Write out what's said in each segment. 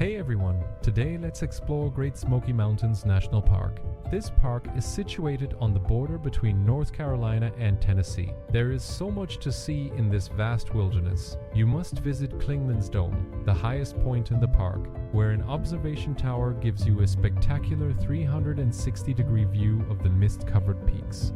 Hey everyone, today let's explore Great Smoky Mountains National Park. This park is situated on the border between North Carolina and Tennessee. There is so much to see in this vast wilderness. You must visit Clingmans Dome, the highest point in the park, where an observation tower gives you a spectacular 360-degree view of the mist-covered peaks.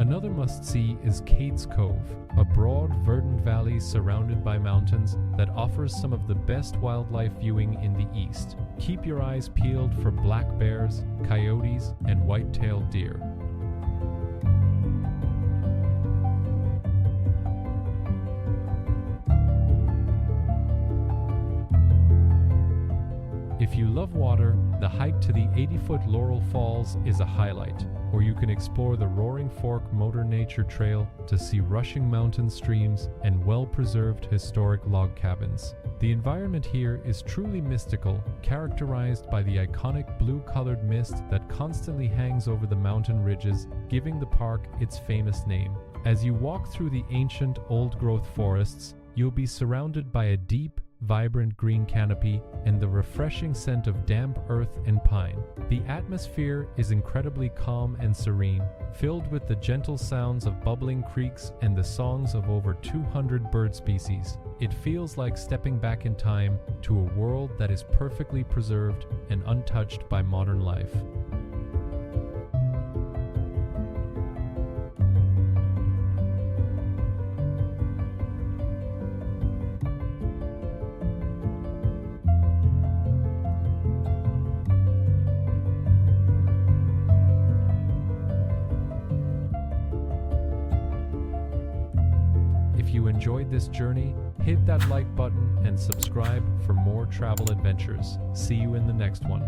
Another must-see is Cades Cove, a broad, verdant valley surrounded by mountains that offers some of the best wildlife viewing in the east. Keep your eyes peeled for black bears, coyotes, and white-tailed deer. If you love water, the hike to the 80-foot Laurel Falls is a highlight, or you can explore the Roaring Fork Motor Nature Trail to see rushing mountain streams and well-preserved historic log cabins. The environment here is truly mystical, characterized by the iconic blue-colored mist that constantly hangs over the mountain ridges, giving the park its famous name. As you walk through the ancient, old-growth forests, you'll be surrounded by a deep, vibrant green canopy and the refreshing scent of damp earth and pine. The atmosphere is incredibly calm and serene, filled with the gentle sounds of bubbling creeks and the songs of over 200 bird species. It feels like stepping back in time to a world that is perfectly preserved and untouched by modern life. If you enjoyed this journey, hit that like button and subscribe for more travel adventures. See you in the next one.